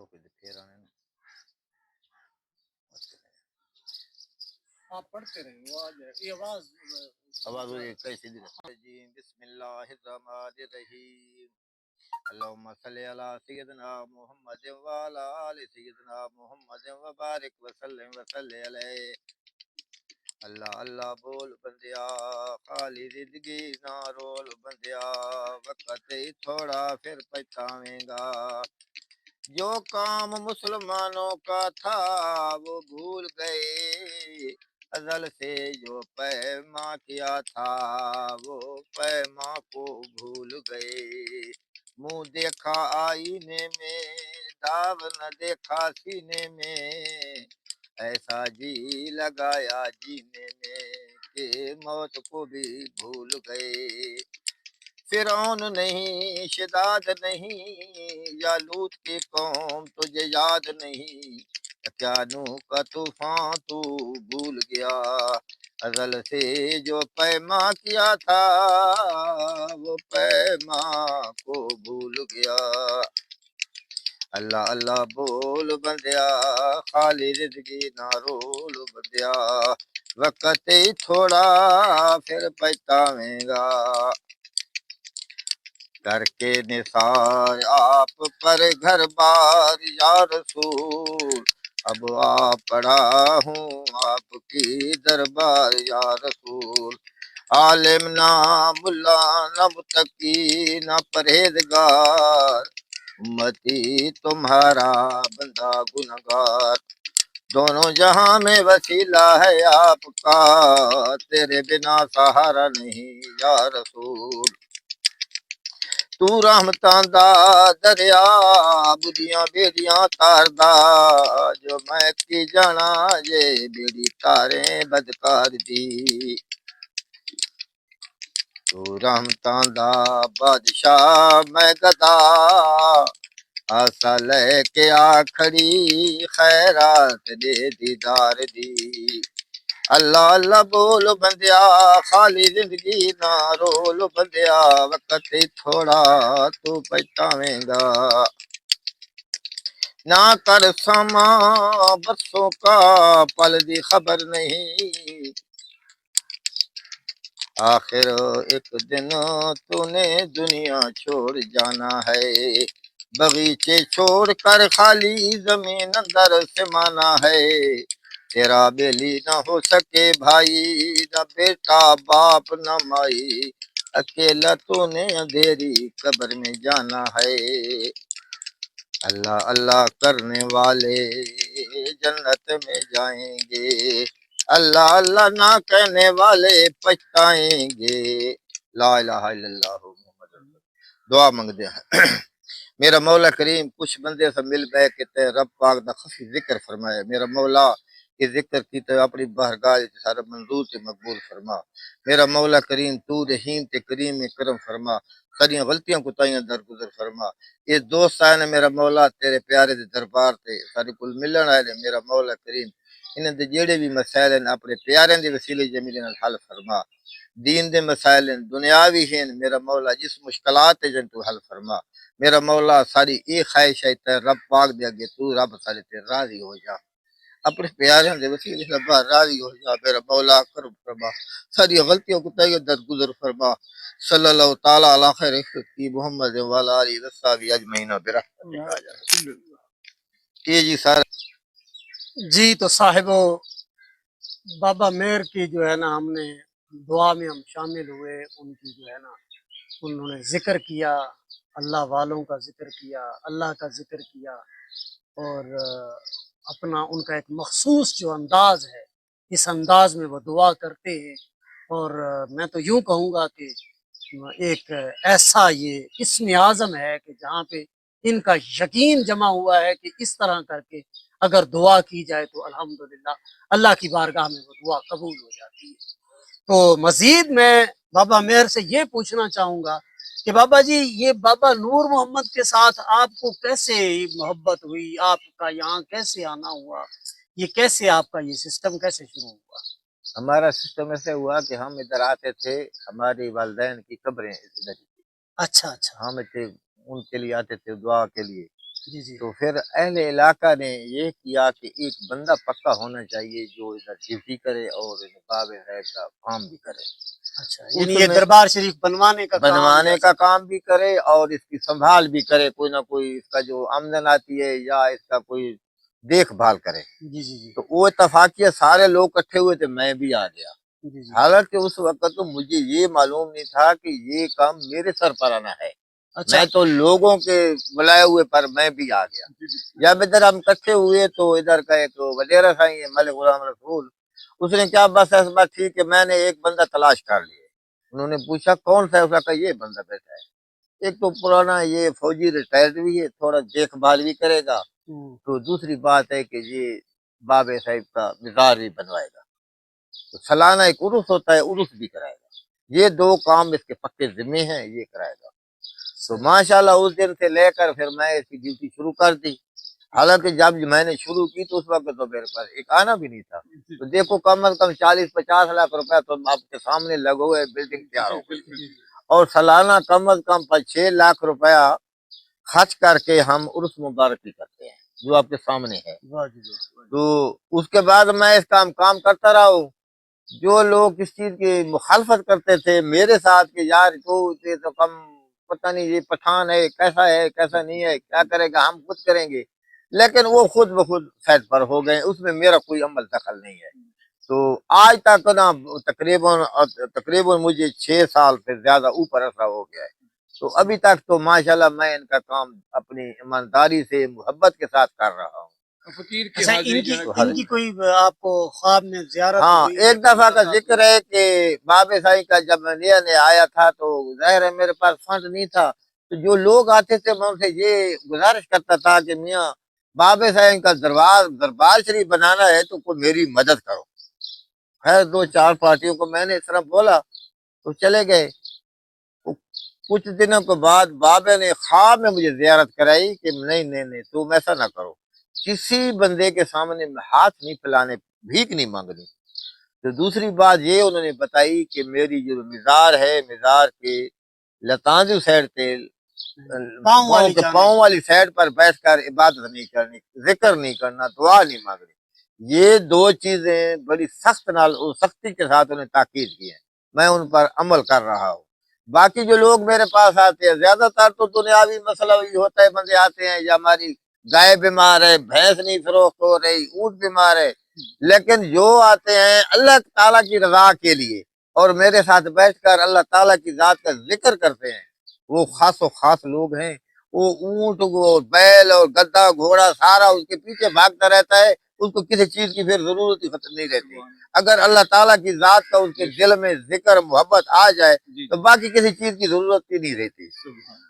روک دے پھر آنے آپ پڑھتے رہیں وہ آ جائے یہ آواز ہوئی کیسی دی جی بسم اللہ الرحمن الرحیم اللهم صل على سيدنا محمد وعلى آل سيدنا محمد وبارك وسلم علیہ اللہ اللہ بول بندیا خالی زندگی نہ رول بندیا وقت ہی تھوڑا پھر پچھتاویں گا جو کام مسلمانوں کا تھا وہ بھول گئے ازل سے جو پیما کیا تھا وہ پیما کو بھول گئے منہ دیکھا آئینے میں داغ نہ دیکھا سینے میں ایسا جی لگایا جینے میں کہ موت کو بھی بھول گئے فرعون نہیں شداد نہیں یا لوط کی قوم تجھے یاد نہیں کیا نوح کا طوفان تو بھول گیا ازل سے جو پیما کیا تھا وہ پیما کو بھول گیا اللہ اللہ بول بندیا خالی زندگی نہ رول بندیا وقت ہی تھوڑا پھر پچھتاویں گا کر کے نثار آپ پر گھر بار یا رسول اب آپ پڑا ہوں آپ کی دربار یا رسول عالم نہ ملا نہ متقی نہ پرہیزگار امتی تمہارا بندہ گنہگار دونوں جہاں میں وسیلہ ہے آپ کا تیرے بنا سہارا نہیں یا رسول تو رحمتاں دا دریا بڑیاں بیڑیاں تاردا جو میں کی جانا یہ بیڑی تاریں بدکار دی تو رحمتاں دا بادشاہ میں گدا آسا لے کے آکھڑی خیرات دے دیدار دی اللہ اللہ بول بندیا خالی زندگی نہ رول بندیا وقت ہی تھوڑا تو پچھتاویں گا نہ کر سما برسوں کا پل دی خبر نہیں آخر ایک دن تو نے دنیا چھوڑ جانا ہے بغیچے چھوڑ کر خالی زمین اندر سمانا ہے تیرا بیلی نہ ہو سکے بھائی نہ بیٹا باپ نہ مائی اکیلا تو نے اندھیری قبر میں جانا ہے اللہ اللہ کرنے والے جنت میں جائیں گے اللہ اللہ نہ کہنے والے پچھتائیں گے لا الہ الا اللہ محمد رسول اللہ دعا منگ دیا میرا مولا کریم کچھ بندے سے مل گئے کہ تے رب پاک دا خفی ذکر فرمائے میرا مولا کہ ذکر کی تے اپنی بارگاہ تے سارا منظور تے مقبول فرما میرا مولا کریم تو رحیم تے کریم کرم فرما ساری غلطیاں کوتاہیاں درگزر فرما یہ دوست آئے نے میرا مولا تیرے پیارے دے دربار تے ساری کل ملن آئے نے میرا مولا کریم انہاں دے جڑے بھی مسائل ہیں اپنے پیارے دے وسیلے جمیل نال حل فرما دین دے مسائل ہیں دنیاوی ہیں میرا مولا جس مشکلات تے جن تو حل فرما میرا مولا ساری ایک خواہش ہے تے رب پاک دے اگے تو رب سارے تے راضی ہو جا اپنے پیاریاں دے وسیلے رب راضی ہو جا میرا مولا کرم فرما ساری غلطیوں کو تے درگزر فرما صلی اللہ تعالی علی خیر کی محمد و علی آلہ و صحبہ اجمعین برحمتک یہ جی سارا جی تو صاحبو بابا میر کی جو ہے نا ہم نے دعا میں ہم شامل ہوئے ان کی جو ہے نا انہوں نے ذکر کیا اللہ والوں کا ذکر کیا اللہ کا ذکر کیا اور اپنا ان کا ایک مخصوص جو انداز ہے اس انداز میں وہ دعا کرتے ہیں اور میں تو یوں کہوں گا کہ ایک ایسا یہ اسم اعظم ہے کہ جہاں پہ ان کا یقین جمع ہوا ہے کہ اس طرح کر کے اگر دعا کی جائے تو الحمدللہ اللہ کی بارگاہ میں وہ دعا قبول ہو جاتی ہے تو مزید میں بابا میر سے یہ پوچھنا چاہوں گا کہ بابا جی یہ بابا نور محمد کے ساتھ آپ کو کیسے محبت ہوئی آپ کا یہاں کیسے آنا ہوا یہ کیسے آپ کا یہ سسٹم کیسے شروع ہوا ہمارا سسٹم ایسے ہوا کہ ہم ادھر آتے تھے ہماری والدین کی قبریں ادھر اچھا اچھا ہم تھے ان کے لیے آتے تھے دعا کے لیے جی جی تو پھر اہل علاقہ نے یہ کیا کہ ایک بندہ پکا ہونا چاہیے جو ادھر ڈیوٹی کرے اور نقاب صاحب کا کام بھی کرے، اچھا، اس یعنی یہ میں دربار شریف بنوانے کا کام بنوانے یا کا کام بھی کرے اور اس کی سنبھال بھی کرے، کوئی نہ کوئی اس کا جو آمدن آتی ہے یا اس کا کوئی دیکھ بھال کرے۔ جی جی جی تو وہ اتفاقیہ سارے لوگ اکٹھے ہوئے تھے، میں بھی آ گیا۔ جی جی حالانکہ اس وقت تو مجھے یہ معلوم نہیں تھا کہ یہ کام میرے سر پر آنا ہے، اچھا میں تو لوگوں کے بلائے ہوئے پر میں بھی آ گیا۔ جب ادھر ہم اکٹھے ہوئے تو ادھر کا ایک وزیر سائی ہے ملک غلام رسول، اس نے کیا بس ٹھیک ہے، میں نے ایک بندہ تلاش کر لیا۔ انہوں نے پوچھا کون سا ہے، اس نے کہا یہ بندہ بیٹھا ہے، ایک تو پرانا یہ فوجی ریٹائرڈ بھی ہے، تھوڑا دیکھ بھال بھی کرے گا، تو دوسری بات ہے کہ یہ بابے صاحب کا مزار بھی بنوائے گا، تو سالانہ ایک عرس ہوتا ہے، عرس بھی کرائے گا، یہ دو کام اس کے پکے ذمے ہیں، یہ کرائے گا۔ تو ماشاءاللہ اس دن سے لے کر پھر میں اس کی ڈیوٹی شروع کر دی۔ حالانکہ جب میں نے شروع کی تو اس وقت تو میرے پاس ایک آنا بھی نہیں تھا، تو دیکھو کم از کم 40-50 لاکھ روپے تو آپ کے سامنے لگے ہوئے بلڈنگ تیار ہو گئی، اور سالانہ کم از کم 6 لاکھ روپیہ خرچ کر کے ہم عرس مبارک بھی کرتے ہیں جو آپ کے سامنے ہے۔ واہ جی واہ۔ تو اس کے بعد میں اس کام کرتا رہا ہوں۔ جو لوگ اس چیز کی مخالفت کرتے تھے میرے ساتھ کہ یار تو یہ تو کم، پتہ نہیں یہ پٹھان ہے کیسا نہیں ہے، کیا کرے گا، ہم خود کریں گے، لیکن وہ خود بخود سیٹ پر ہو گئے، اس میں میرا کوئی عمل دخل نہیں ہے۔ تو آج تک نا تقریباً مجھے 6 سال سے زیادہ اوپر عرصہ ہو گیا ہے، تو ابھی تک تو ماشاءاللہ میں ان کا کام اپنی ایمانداری سے محبت کے ساتھ کر رہا ہوں۔ اچھا، ان کی کوئی آپ کو خواب میں زیارت ہاں، ہوئی؟ ایک دفعہ کا ذکر ہے کہ بابے سائی کا جب میں نیا نیا آیا تھا تو ظاہر ہے میرے پاس فنڈ نہیں تھا، تو جو لوگ آتے تھے میں ان سے یہ گزارش کرتا تھا کہ میاں بابے سائی کا دربار شریف بنانا ہے تو کوئی میری مدد کرو۔ خیر 2-4 پارٹیوں کو میں نے اس طرح بولا تو چلے گئے۔ کچھ دنوں کے بعد بابے نے خواب میں مجھے زیارت کرائی کہ نہیں تم ایسا نہ کرو، کسی بندے کے سامنے ہاتھ نہیں پھیلانے، بھیک نہیں مانگنی۔ تو دوسری بات یہ انہوں نے بتائی کہ میری جو مزار ہے، مزار کے لتانزو سائڈ پہ پاؤں والی سائڈ پر بیٹھ کر عبادت نہیں کرنی، ذکر نہیں کرنا، دعا نہیں مانگنی۔ یہ دو چیزیں بڑی سختی کے ساتھ انہیں تاکید کی ہے، میں ان پر عمل کر رہا ہوں۔ باقی جو لوگ میرے پاس آتے ہیں زیادہ تر تو دنیاوی مسئلہ یہ ہوتا ہے، بندے آتے ہیں یا ہماری گائے بیمار ہے، بھینس نہیں فروخت ہو رہی، اونٹ بیمار ہے، لیکن جو آتے ہیں اللہ تعالیٰ کی رضا کے لیے اور میرے ساتھ بیٹھ کر اللہ تعالیٰ کی ذات کا ذکر کرتے ہیں، وہ خاص و خاص لوگ ہیں۔ وہ اونٹ بیل اور گدا گھوڑا سارا اس کے پیچھے بھاگتا رہتا ہے، اس کو کسی چیز کی پھر ضرورت ہی ختم نہیں رہتی۔ اگر اللہ تعالیٰ کی ذات کا اس کے دل میں ذکر محبت آ جائے تو باقی کسی چیز کی ضرورت ہی نہیں رہتی۔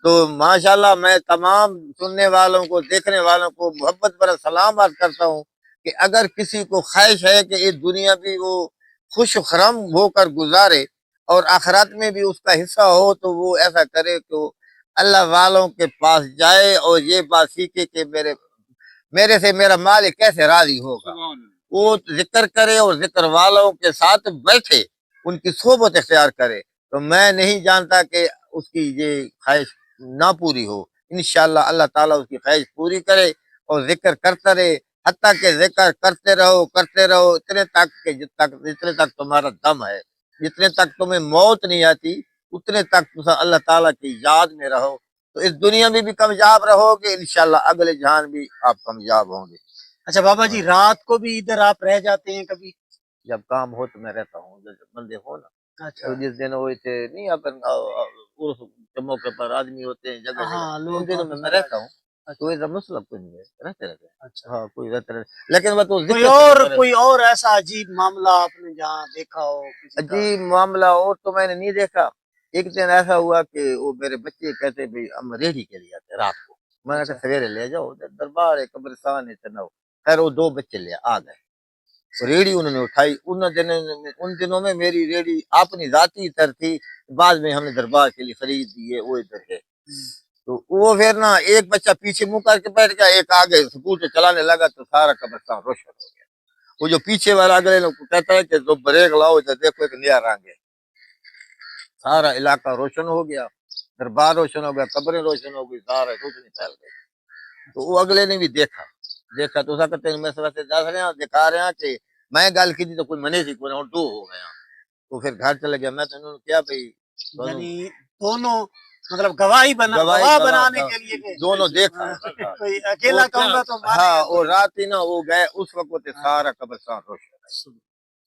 تو ماشاءاللہ میں تمام سننے والوں کو، دیکھنے والوں کو محبت پر سلام عرض کرتا ہوں کہ اگر کسی کو خواہش ہے کہ اس دنیا بھی وہ خوش خرم ہو کر گزارے اور آخرت میں بھی اس کا حصہ ہو تو وہ ایسا کرے کہ اللہ والوں کے پاس جائے اور یہ بات سیکھے کہ میرے سے میرا مالک کیسے راضی ہوگا، وہ ذکر کرے اور ذکر والوں کے ساتھ بیٹھے، ان کی صحبت اختیار کرے۔ تو میں نہیں جانتا کہ اس کی یہ خواہش نہ پوری ہو، انشاءاللہ اللہ تعالیٰ اس کی خواہش پوری کرے اور ذکر کرتا رہے، حتیٰ کہ ذکر کرتے رہو اتنے تک تمہارا دم ہے، جتنے تک تمہیں موت نہیں آتی اتنے تک اللہ تعالیٰ کی یاد میں رہو، تو اس دنیا میں بھی کامیاب رہو گے، انشاءاللہ اگلے جہان بھی آپ کامیاب ہوں گے۔ اچھا بابا جی، رات کو بھی ادھر آپ رہ جاتے ہیں کبھی؟ جب کام ہو تو میں رہتا ہوں، جب بندے ہو نا، اچھا تو جس دن ہوئے تھے نہیں اپن عرس کے موقع پر آدمی ہوتے ہیں جگہ جگہ، ہاں، لوگ ان دنوں میں رہتا ہوں، تو ایسا مسئلہ کوئی نہیں ہے، رہتے ہیں۔ اچھا، ہاں کوئی رہتے لیکن میں تو کوئی اور ایسا عجیب معاملہ آپ نے جہاں دیکھا ہو کسی کا؟ عجیب معاملہ اور تو میں نے نہیں دیکھا۔ ایک دن ایسا ہوا کہ وہ میرے بچے کہتے بھی ہم ریڑھی کے لیے آتے رات کو، میں نے کہا سویرے لے جاؤ، دربار ہے قبرستان ہے نہ ہو۔ خیر وہ 2 بچے لے آ گئے، ریڑھی انہوں نے اٹھائی۔ ان دنوں میں میری ریڑھی اپنی ذاتی تر تھی، بعد میں ہم نے دربار کے لیے خرید دی ہے، وہ ادھر ہے۔ تو وہ پھر نا ایک بچہ پیچھے منہ کر کے بیٹھ گیا، ایک آگے سکوٹر چلانے لگا تو سارا قبرستان روشن ہو گیا۔ وہ جو پیچھے والا اگلے کہتا ہے کہ جو بریک لاؤ ادھر دیکھو ایک نیا رنگ ہے، سارا علاقہ روشن ہو گیا، دربار روشن ہو گیا، قبریں روشن ہو گئی، سارا روشنی پھیل گئی۔ تو وہ اگلے نے بھی دیکھا تو اسا کہتے ہیں میں سب سے دس رہے ہیں دکھا رہے ہیں کہ میں گل کی تھی تو کوئی منے سی کوئی دو ہو گیا تو پھر گھر چلے گیا میں تو انہوں نے کیا بھائی یعنی دونوں مطلب گواہی گواہ بنانے کے لیے کہ دونوں دیکھا کوئی اکیلا کہوں گا تو مانے ہاں گا وہ کوئی۔ رات ہی نا وہ گئے اس وقت سارا قبرستان روشن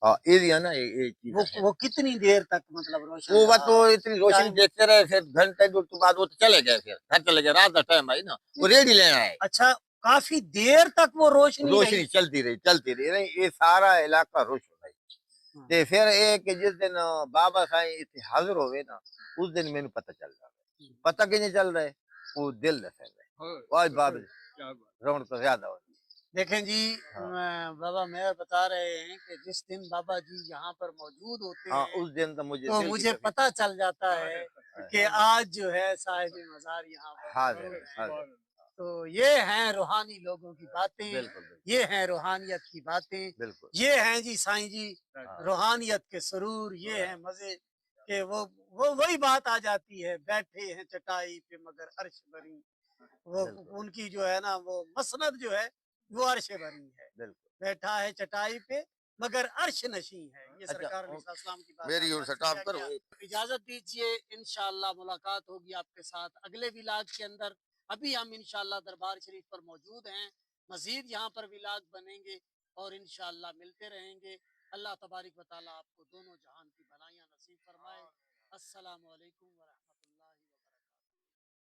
ہاں یہ نا یہ چیز وہ کتنی دیر تک مطلب روشن وہ رہا؟ تو اتنی روشنی دیکھتے رہے پھر گھنٹے دو بعد وہ تو چلے گئے پھر گھر چلے گئے رات کا ٹائم آئی نا وہ ریڈی لینا ہے اچھا کافی دیر تک وہ روشنی روشنی چلتی رہی یہ سارا علاقہ روشن ہے تے پھر ایک جس دن بابا سائیں اتنے حاضر ہوئے نا اس دن مینوں پتہ چل رہا ہے پتہ کہ نہیں چل رہا ہے وہ دل دس رہا ہے واہ بابا رونق تو زیادہ ہو دیکھیں جی بابا مہر بتا رہے ہیں کہ جس دن بابا جی یہاں پر موجود ہوتے ہاں ہیں اس دن تو مجھے پتہ چل جاتا ہے کہ آج جو ہے صاحب مزار یہاں پر حاضر موجود ہیں۔ تو یہ ہیں روحانی لوگوں کی باتیں، یہ ہیں روحانیت کی باتیں، بالکل یہ ہیں جی سائیں جی روحانیت کے سرور، یہ ہیں مزے کہ وہ وہی بات آ جاتی ہے بیٹھے ہیں چٹائی پہ مگر عرش بری، وہ ان کی جو ہے نا وہ مسند جو ہے وہ عرش بری ہے، بیٹھا ہے چٹائی پہ مگر عرش نشیں ہے، یہ سرکار علیہ السلام کی بات میری اور سٹاپ کرو اجازت دیجئے انشاءاللہ ملاقات ہوگی آپ کے ساتھ اگلے ولاگ کے اندر۔ ابھی ہم انشاءاللہ دربار شریف پر موجود ہیں، مزید یہاں پر ولاگ بنیں گے اور انشاءاللہ ملتے رہیں گے۔ اللہ تبارک و تعالیٰ آپ کو دونوں جہان کی بھلائیاں نصیب فرمائے۔ السلام علیکم ورحمۃ اللہ۔